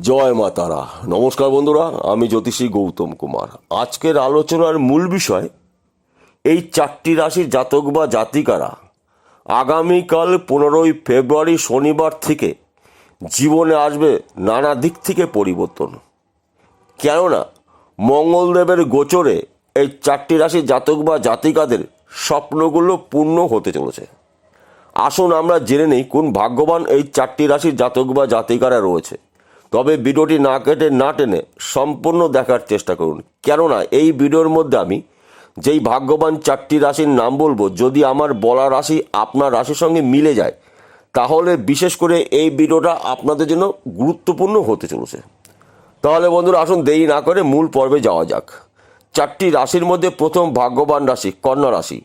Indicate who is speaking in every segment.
Speaker 1: জয় মা তারা। নমস্কার বন্ধুরা, আমি জ্যোতিষী গৌতম কুমার। আজকের আলোচনার মূল বিষয় এই 4টি রাশির জাতক বা জাতিকারা আগামীকাল 15ই ফেব্রুয়ারি শনিবার থেকে জীবনে আসবে নানা দিক থেকে পরিবর্তন। কেননা মঙ্গলদেবের গোচরে এই 4টি রাশির জাতক বা জাতিকাদের স্বপ্নগুলো পূর্ণ হতে চলেছে। আসুন আমরা জেনে নেই কোন ভাগ্যবান এই 4টি রাশির জাতক বা জাতিকারা রয়েছে। তবে ভিডিওটি না কেটে না টেনে সম্পূর্ণ দেখার চেষ্টা করুন, কেননা এই ভিডিওর মধ্যে আমি যেই ভাগ্যবান 4টি রাশির নাম বলবো, যদি আমার বলা রাশি আপনার রাশির সঙ্গে মিলে যায় তাহলে বিশেষ করে এই ভিডিওটা আপনাদের জন্য গুরুত্বপূর্ণ হতে চলেছে। তাহলে বন্ধুরা আসুন দেরি না করে মূল পর্বে যাওয়া যাক। 4টি রাশির মধ্যে প্রথম ভাগ্যবান রাশি কন্যা রাশি।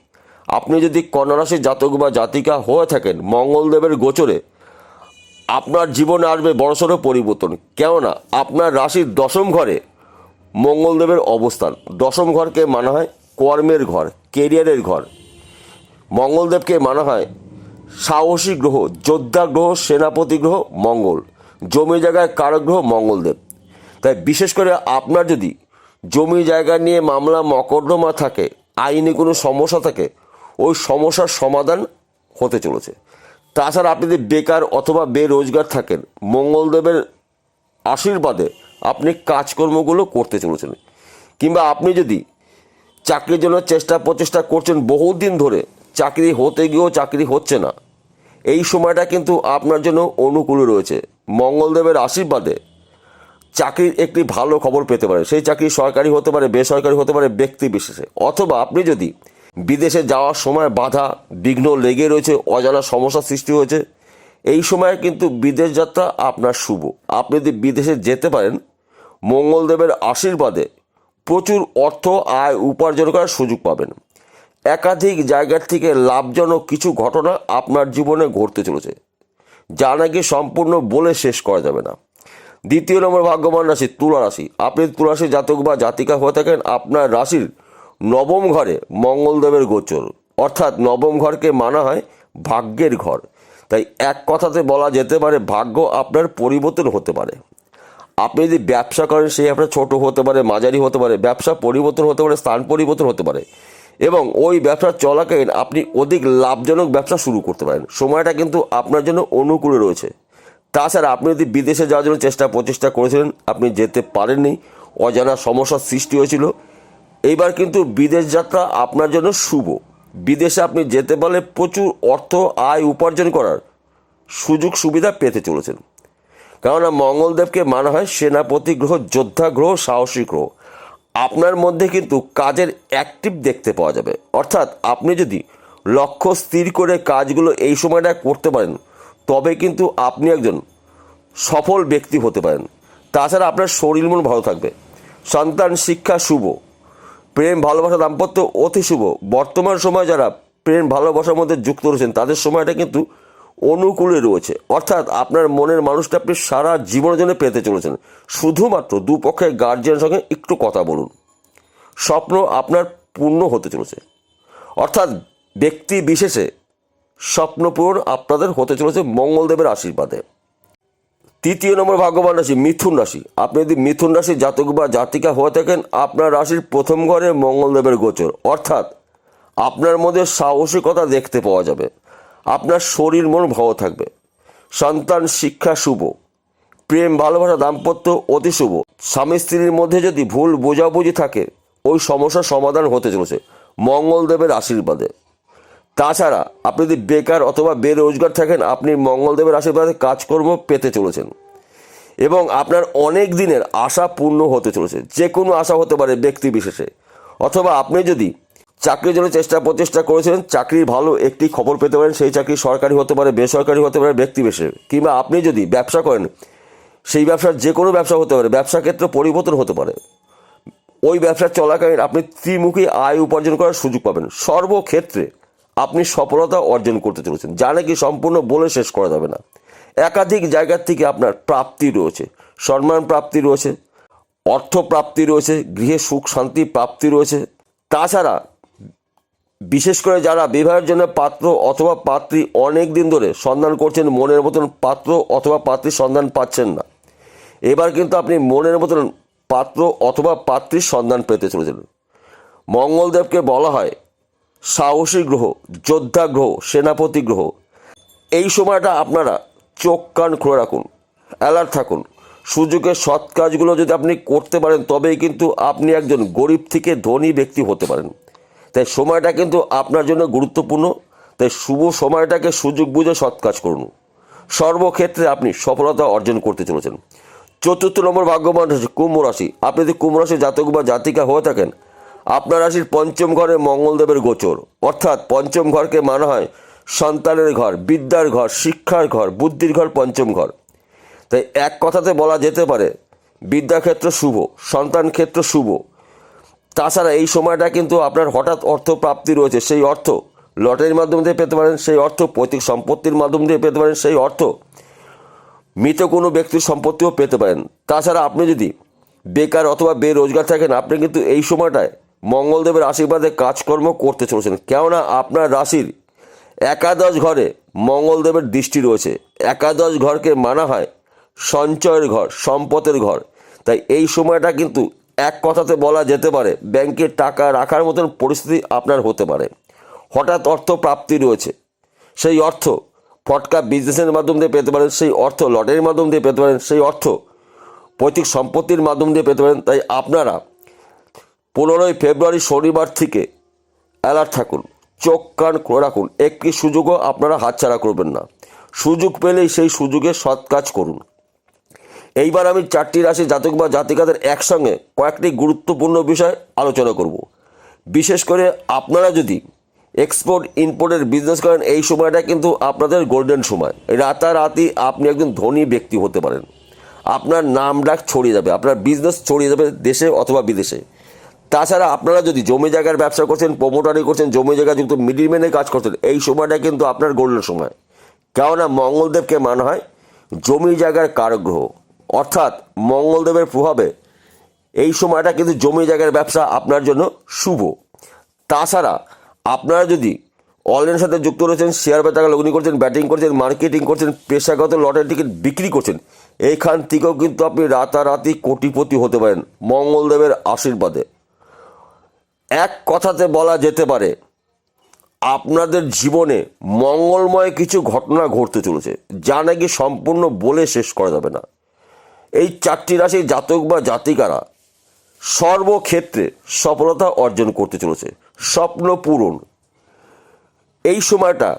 Speaker 1: আপনি যদি কন্যা রাশির জাতক বা জাতিকা হয়ে থাকেন, মঙ্গলদেবের গোচরে আপনার জীবনে আসবে বড়সড় পরিবর্তন। কেননা আপনার রাশির দশম ঘরে মঙ্গলদেবের অবস্থান। দশম ঘরকে মানা হয় কর্মের ঘর, কেরিয়ারের ঘর। মঙ্গলদেবকে মানা হয় সাহসী গ্রহ, যোদ্ধা গ্রহ, সেনাপতি গ্রহ মঙ্গল, জমি জায়গায় কারক গ্রহ মঙ্গলদেব। তাই বিশেষ করে আপনার যদি জমি জায়গা নিয়ে মামলা মকদ্দমা থাকে, আইনি কোনো সমস্যা থাকে, ওই সমস্যার সমাধান হতে চলেছে। তাছাড়া আপনি যদি বেকার অথবা বেরোজগার থাকেন, মঙ্গলদেবের আশীর্বাদে আপনি কাজকর্মগুলো করতে চলেছেন। কিংবা আপনি যদি চাকরির জন্য প্রচেষ্টা করছেন বহুদিন ধরে, চাকরি হতে গিয়েও চাকরি হচ্ছে না, এই সময়টা কিন্তু আপনার জন্য অনুকূলে রয়েছে। মঙ্গলদেবের আশীর্বাদে চাকরির একটি ভালো খবর পেতে পারে। সেই চাকরি সরকারি হতে পারে, বেসরকারি হতে পারে, ব্যক্তি বিশেষে। অথবা আপনি যদি বিদেশে যাওয়ার সময় বাধা বিঘ্ন লেগে রয়েছে, অজানা সমস্যার সৃষ্টি হয়েছে, এই সময় কিন্তু বিদেশ যাত্রা আপনার শুভ। আপনি যদি বিদেশে যেতে পারেন, মঙ্গলদেবের আশীর্বাদে প্রচুর অর্থ আয় উপার্জন করার সুযোগ পাবেন। একাধিক জায়গার থেকে লাভজনক কিছু ঘটনা আপনার জীবনে ঘটতে চলেছে, যা নাকি সম্পূর্ণ বলে শেষ করা যাবে না। দ্বিতীয় নম্বর ভাগ্যবান রাশি তুলা রাশি। আপনি তুলা রাশির জাতক বা জাতিকা হয়ে থাকেন, আপনার রাশির নবম ঘরে মঙ্গলদেবের গোচর, অর্থাৎ নবম ঘরকে মানা হয় ভাগ্যের ঘর। তাই এক কথাতে বলা যেতে পারে ভাগ্য আপনার পরিবর্তন হতে পারে। আপনি যদি ব্যবসা করেন, সেই আপনার ছোট হতে পারে, মাঝারি হতে পারে, ব্যবসা পরিবর্তন হতে পারে, স্থান পরিবর্তন হতে পারে, এবং ওই ব্যবসা চলাকালীন আপনি অধিক লাভজনক ব্যবসা শুরু করতে পারেন। সময়টা কিন্তু আপনার জন্য অনুকূলে রয়েছে। তাছাড়া আপনি যদি বিদেশে যাওয়ার জন্য প্রচেষ্টা করেছিলেন, আপনি যেতে পারেননি, অজানা সমস্যার সৃষ্টি হয়েছিল, এইবার কিন্তু বিদেশ যাত্রা আপনার জন্য শুভ। বিদেশে আপনি যেতে পারলে প্রচুর অর্থ আয় উপার্জন করার সুযোগ সুবিধা পেতে চলেছেন। কেননা মঙ্গলদেবকে মানা হয় সেনাপতি গ্রহ, যোদ্ধা গ্রহ, সাহসী গ্রহ। আপনার মধ্যে কিন্তু কাজের অ্যাক্টিভ দেখতে পাওয়া যাবে। অর্থাৎ আপনি যদি লক্ষ্য স্থির করে কাজগুলো এই সময়টা করতে পারেন, তবে কিন্তু আপনি একজন সফল ব্যক্তি হতে পারেন। তাছাড়া আপনার শরীর মন ভালো থাকবে। সন্তান শিক্ষা শুভ। প্রেম ভালোবাসা দাম্পত্য অতি শুভ। বর্তমান সময় যারা প্রেম ভালোবাসার মধ্যে যুক্ত রয়েছেন, তাদের সময়টা কিন্তু অনুকূলে রয়েছে। অর্থাৎ আপনার মনের মানুষটা আপনি সারা জীবনের জন্য পেতে চলেছেন। শুধুমাত্র দুপক্ষের গার্জিয়ানের সঙ্গে একটু কথা বলুন, স্বপ্ন আপনার পূর্ণ হতে চলেছে। অর্থাৎ ব্যক্তি বিশেষে স্বপ্ন পূরণ আপনাদের হতে চলেছে মঙ্গলদেবের আশীর্বাদে। তৃতীয় নম্বর ভাগ্যবান রাশি মিথুন রাশি। আপনি যদি মিথুন রাশির জাতক বা জাতিকা হয়ে থাকেন, আপনার রাশির প্রথম ঘরে মঙ্গলদেবের গোচর, অর্থাৎ আপনার মধ্যে সাহসিকতা দেখতে পাওয়া যাবে। আপনার শরীর মন ভালো থাকবে। সন্তান শিক্ষা শুভ। প্রেম ভালোবাসা দাম্পত্য অতি শুভ। স্বামী স্ত্রীর মধ্যে যদি ভুল বোঝাবুঝি থাকে, ওই সমস্যার সমাধান হতে চলেছে মঙ্গলদেবের আশীর্বাদে। তাছাড়া আপনি যদি বেকার অথবা বেরোজগার থাকেন, আপনি মঙ্গলদেবের আশীর্বাদে কাজকর্ম পেতে চলেছেন এবং আপনার অনেক দিনের আশা পূর্ণ হতে চলেছে। যে কোনো আশা হতে পারে ব্যক্তি বিশেষে। অথবা আপনি যদি চাকরির জন্য প্রচেষ্টা করেছিলেন, চাকরির ভালো একটি খবর পেতে পারেন। সেই চাকরি সরকারি হতে পারে, বেসরকারি হতে পারে, ব্যক্তি বিশেষে। কিংবা আপনি যদি ব্যবসা করেন, সেই ব্যবসার যে কোনো ব্যবসা হতে পারে, ব্যবসা ক্ষেত্রে পরিবর্তন হতে পারে। ওই ব্যবসা চলাকালীন আপনি ত্রিমুখী আয় উপার্জন করার সুযোগ পাবেন। সর্বক্ষেত্রে আপনি সফলতা অর্জন করতে চলেছেন, যা নাকি সম্পূর্ণ বলে শেষ করা যাবে না। একাধিক জায়গার থেকে আপনার প্রাপ্তি রয়েছে, সম্মান প্রাপ্তি রয়েছে, অর্থ প্রাপ্তি রয়েছে, গৃহে সুখ শান্তি প্রাপ্তি রয়েছে। তাছাড়া বিশেষ করে যারা বিবাহের জন্য পাত্র অথবা পাত্রী অনেক দিন ধরে সন্ধান করছেন, মনের মতন পাত্র অথবা পাত্রীর সন্ধান পাচ্ছেন না, এবার কিন্তু আপনি মনের মতন পাত্র অথবা পাত্রীর সন্ধান পেতে চলেছেন। মঙ্গলদেবকে বলা হয় সাহসী গ্রহ, যোদ্ধা গ্রহ, সেনাপতি গ্রহ। এই সময়টা আপনারা চোখ কান খুলে রাখুন, অ্যালার্ট থাকুন। সুযোগের সৎ কাজগুলো যদি আপনি করতে পারেন তবেই কিন্তু আপনি একজন গরিব থেকে ধনী ব্যক্তি হতে পারেন। তাই সময়টা কিন্তু আপনার জন্য গুরুত্বপূর্ণ। তাই শুভ সময়টাকে সুযোগ বুঝে সৎ কাজ করুন। সর্বক্ষেত্রে আপনি সফলতা অর্জন করতে চলেছেন। 4র্থ নম্বর ভাগ্যবান রাশি কুম্ভ রাশি। আপনি যদি কুম্ভ রাশির জাতক বা জাতিকা হয়ে থাকেন, আপনার রাশির পঞ্চম ঘরে মঙ্গলদেবের গোচর, অর্থাৎ পঞ্চম ঘরকে মানা হয় সন্তানের ঘর, বিদ্যার ঘর, শিক্ষার ঘর, বুদ্ধির ঘর, পঞ্চম ঘর। তাই এক কথাতে বলা যেতে পারে বিদ্যাক্ষেত্র শুভ, সন্তান ক্ষেত্র শুভ। তাছাড়া এই সময়টা কিন্তু আপনার হঠাৎ অর্থ প্রাপ্তি রয়েছে। সেই অর্থ লটারির মাধ্যম দিয়ে পেতে পারেন, সেই অর্থ পৈতৃক সম্পত্তির মাধ্যম দিয়ে পেতে পারেন, সেই অর্থ মৃত কোনো ব্যক্তির সম্পত্তিও পেতে পারেন। তাছাড়া আপনি যদি বেকার অথবা বেরোজগার থাকেন, আপনি কিন্তু এই সময়টায় মঙ্গলদেবের আশীর্বাদে কাজকর্ম করতে চলেছেন। কেননা আপনার রাশির একাদশ ঘরে মঙ্গলদেবের দৃষ্টি রয়েছে। একাদশ ঘরকে মানা হয় সঞ্চয়ের ঘর, সম্পদের ঘর। তাই এই সময়টা কিন্তু এক কথাতে বলা যেতে পারে ব্যাংকে টাকা রাখার মতন পরিস্থিতি আপনার হতে পারে। হঠাৎ অর্থ প্রাপ্তি রয়েছে। সেই অর্থ ফটকা বিজনেসের মাধ্যম দিয়ে পেতে পারেন, সেই অর্থ লটারির মাধ্যম দিয়ে পেতে পারেন, সেই অর্থ পৈতৃক সম্পত্তির মাধ্যম দিয়ে পেতে পারেন। তাই আপনারা 15ই ফেব্রুয়ারি শনিবার থেকে অ্যালার্ট থাকুন, চোখ কান খুলে রাখুন। একটি সুযোগও আপনারা হাতছাড়া করবেন না। সুযোগ পেলেই সেই সুযোগে সৎ কাজ করুন। এইবার আমি 4টি রাশি জাতক বা জাতিকাদের একসঙ্গে কয়েকটি গুরুত্বপূর্ণ বিষয় আলোচনা করব। বিশেষ করে আপনারা যদি এক্সপোর্ট ইম্পোর্টের বিজনেস করেন, এই সময়টা কিন্তু আপনাদের গোল্ডেন সময়। রাতারাতি আপনি একজন ধনী ব্যক্তি হতে পারেন। আপনার নাম ডাক ছড়িয়ে যাবে, আপনার বিজনেস ছড়িয়ে যাবে দেশে অথবা বিদেশে। তাছাড়া আপনারা যদি জমি জায়গার ব্যবসা করছেন, প্রমোটারি করছেন, জমি জায়গা যুক্ত মিডিলম্যানে কাজ করছেন, এই সময়টা কিন্তু আপনার গোল্ডেন সময়। কেননা মঙ্গলদেবকে মানা হয় জমি জায়গার কারক গ্রহ, অর্থাৎ মঙ্গলদেবের প্রভাবে এই সময়টা কিন্তু জমি জায়গার ব্যবসা আপনার জন্য শুভ। তাছাড়া আপনারা যদি অনলাইনের সাথে যুক্ত রয়েছেন, শেয়ার বাজারে লগ্নি করছেন, ব্যাটিং করছেন, মার্কেটিং করছেন, পেশাগত লটারি টিকিট বিক্রি করছেন, এইখান থেকেও কিন্তু আপনি রাতারাতি কোটিপতি হতে পারেন মঙ্গলদেবের আশীর্বাদে। এক কথাতে বলা যেতে পারে আপনাদের জীবনে মঙ্গলময় কিছু ঘটনা ঘটতে চলেছে, যা নাকি সম্পূর্ণ বলে শেষ করা যাবে না। এই 4টি রাশির জাতক বা জাতিকারা সর্বক্ষেত্রে সফলতা অর্জন করতে চলেছে, স্বপ্ন পূরণ। এই সময়টা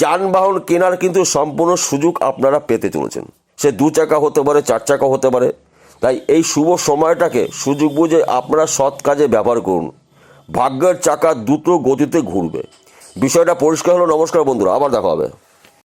Speaker 1: যানবাহন কেনার কিন্তু সম্পূর্ণ সুযোগ আপনারা পেতে চলেছেন। সে 2 চাকা হতে পারে, 4 চাকা হতে পারে। তাই এই শুভ সময়টাকে সুযোগ বুঝে আপনারা সৎ কাজে ব্যবহার করুন। ভাগ্যের চাকা দ্রুত গতিতে ঘুরবে। বিষয়টা পরিষ্কার হলো। নমস্কার বন্ধুরা, আবার দেখা হবে।